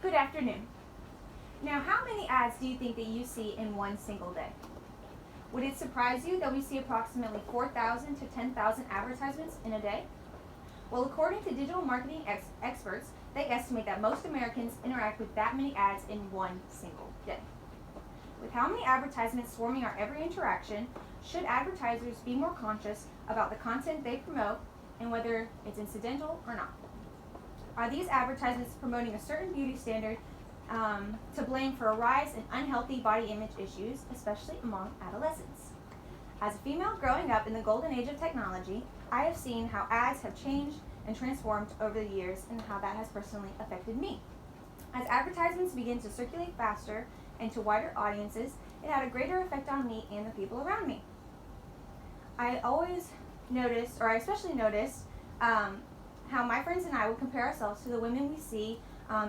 Good afternoon. Now, how many ads do you think that you see in one single day? Would it surprise you that we see approximately 4,000 to 10,000 advertisements in a day? Well, according to digital marketing experts, they estimate that most Americans interact with that many ads in one single day. With how many advertisements swarming our every interaction, should advertisers be more conscious about the content they promote and whether it's incidental or not? Are these advertisements promoting a certain beauty standard to blame for a rise in unhealthy body image issues, especially among adolescents? As a female growing up in the golden age of technology, I have seen how ads have changed and transformed over the years and how that has personally affected me. As advertisements begin to circulate faster and to wider audiences, it had a greater effect on me and the people around me. I especially noticed how my friends and I would compare ourselves to the women we see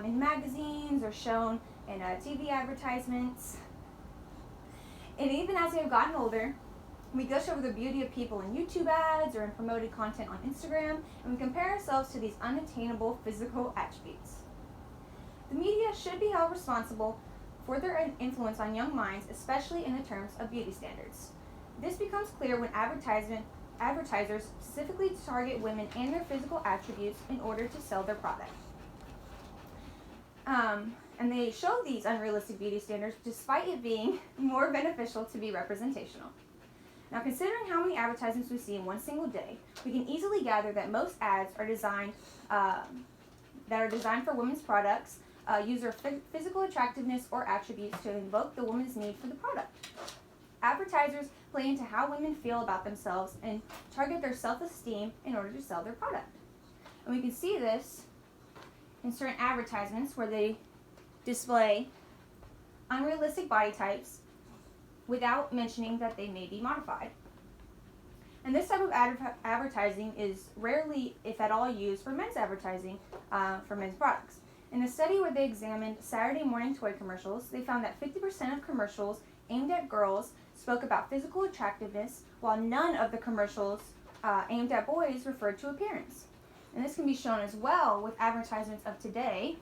in magazines or shown in TV advertisements. And even as we have gotten older, we gush over the beauty of people in YouTube ads or in promoted content on Instagram, and we compare ourselves to these unattainable physical attributes. The media should be held responsible for their influence on young minds, especially in the terms of beauty standards. This becomes clear when advertisers specifically target women and their physical attributes in order to sell their product. And they show these unrealistic beauty standards despite it being more beneficial to be representational. Now, considering how many advertisements we see in one single day, we can easily gather that most ads are designed for women's products, use their physical attractiveness or attributes to invoke the woman's need for the product. Advertisers play into how women feel about themselves and target their self-esteem in order to sell their product. And we can see this in certain advertisements where they display unrealistic body types without mentioning that they may be modified. And this type of advertising is rarely, if at all, used for men's advertising for men's products. In a study where they examined Saturday morning toy commercials, they found that 50% of commercials aimed at girls spoke about physical attractiveness, while none of the commercials aimed at boys referred to appearance. And this can be shown as well with advertisements of today.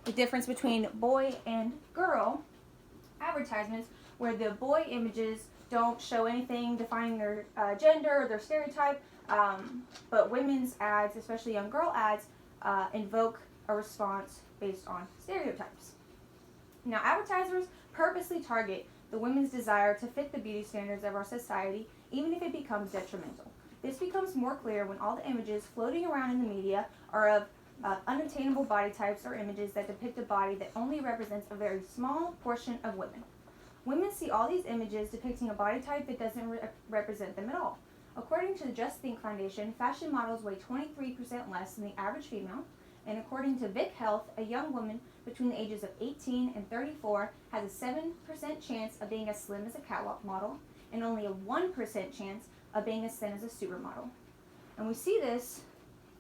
The difference between boy and girl advertisements, where the boy images don't show anything defining their gender or their stereotype, but women's ads, especially young girl ads, invoke a response based on stereotypes. Now, advertisers purposely target the women's desire to fit the beauty standards of our society, even if it becomes detrimental. This becomes more clear when all the images floating around in the media are of unattainable body types or images that depict a body that only represents a very small portion of women. Women see all these images depicting a body type that doesn't represent them at all. According to the Just Think Foundation, fashion models weigh 23% less than the average female, and according to Vic Health, a young woman between the ages of 18 and 34 has a 7% chance of being as slim as a catwalk model, and only a 1% chance of being as thin as a supermodel. And we see this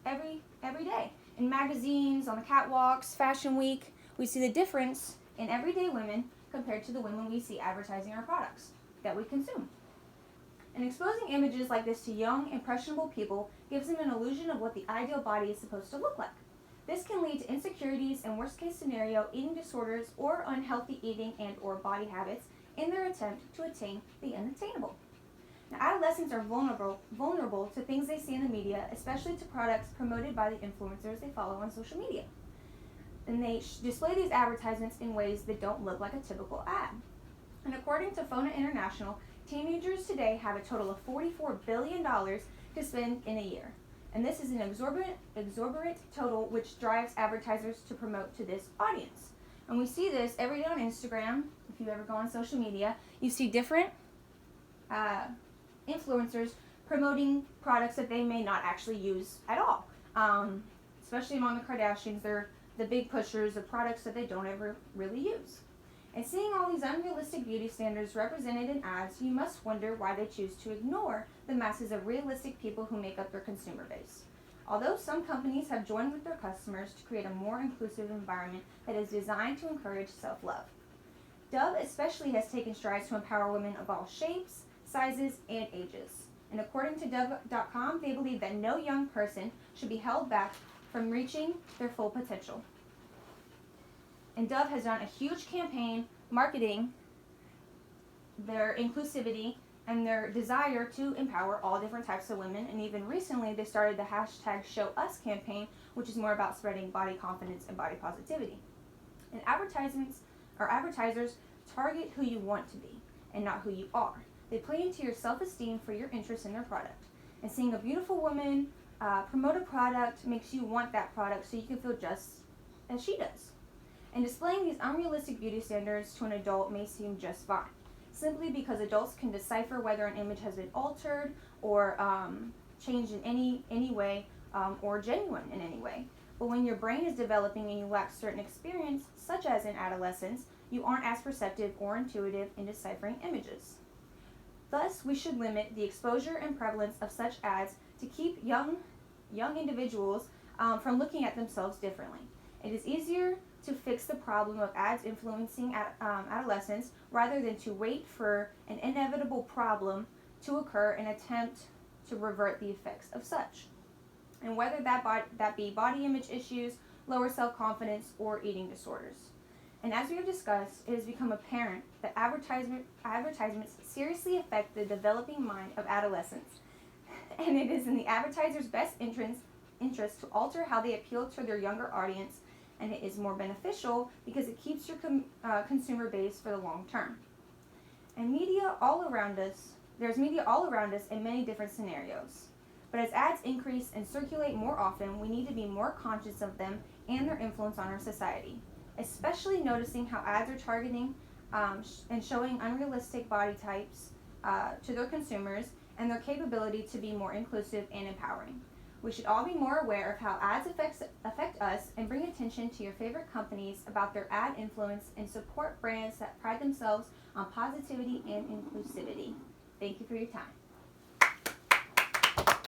every day. In magazines, on the catwalks, Fashion Week, we see the difference in everyday women compared to the women we see advertising our products that we consume. And exposing images like this to young, impressionable people gives them an illusion of what the ideal body is supposed to look like. This can lead to insecurities and, worst case scenario, eating disorders or unhealthy eating and or body habits in their attempt to attain the unattainable. Now, adolescents are vulnerable to things they see in the media, especially to products promoted by the influencers they follow on social media. And they display these advertisements in ways that don't look like a typical ad. And according to FONA International, teenagers today have a total of $44 billion to spend in a year. And this is an exorbitant total, which drives advertisers to promote to this audience. And we see this every day on Instagram. If you ever go on social media, you see different influencers promoting products that they may not actually use at all. Especially among the Kardashians, they're the big pushers of products that they don't ever really use. And seeing all these unrealistic beauty standards represented in ads, you must wonder why they choose to ignore the masses of realistic people who make up their consumer base. Although some companies have joined with their customers to create a more inclusive environment that is designed to encourage self-love. Dove especially has taken strides to empower women of all shapes, sizes, and ages. And according to Dove.com, they believe that no young person should be held back from reaching their full potential. And Dove has done a huge campaign marketing their inclusivity and their desire to empower all different types of women. And even recently, they started the hashtag Show Us campaign, which is more about spreading body confidence and body positivity. And advertisers target who you want to be and not who you are. They play into your self-esteem for your interest in their product. And seeing a beautiful woman promote a product makes you want that product so you can feel just as she does. And displaying these unrealistic beauty standards to an adult may seem just fine, simply because adults can decipher whether an image has been altered or changed in any way or genuine in any way. But when your brain is developing and you lack certain experience, such as in adolescence, you aren't as perceptive or intuitive in deciphering images. Thus, we should limit the exposure and prevalence of such ads to keep young individuals from looking at themselves differently. It is easier to fix the problem of ads influencing adolescents rather than to wait for an inevitable problem to occur and attempt to revert the effects of such. And whether that be body image issues, lower self-confidence, or eating disorders. And as we have discussed, it has become apparent that advertisements seriously affect the developing mind of adolescents. And it is in the advertiser's best interest to alter how they appeal to their younger audience, and it is more beneficial because it keeps your consumer base for the long term. And there's media all around us in many different scenarios. But as ads increase and circulate more often, we need to be more conscious of them and their influence on our society, especially noticing how ads are targeting and showing unrealistic body types to their consumers and their capability to be more inclusive and empowering. We should all be more aware of how ads affect us and bring attention to your favorite companies about their ad influence and support brands that pride themselves on positivity and inclusivity. Thank you for your time.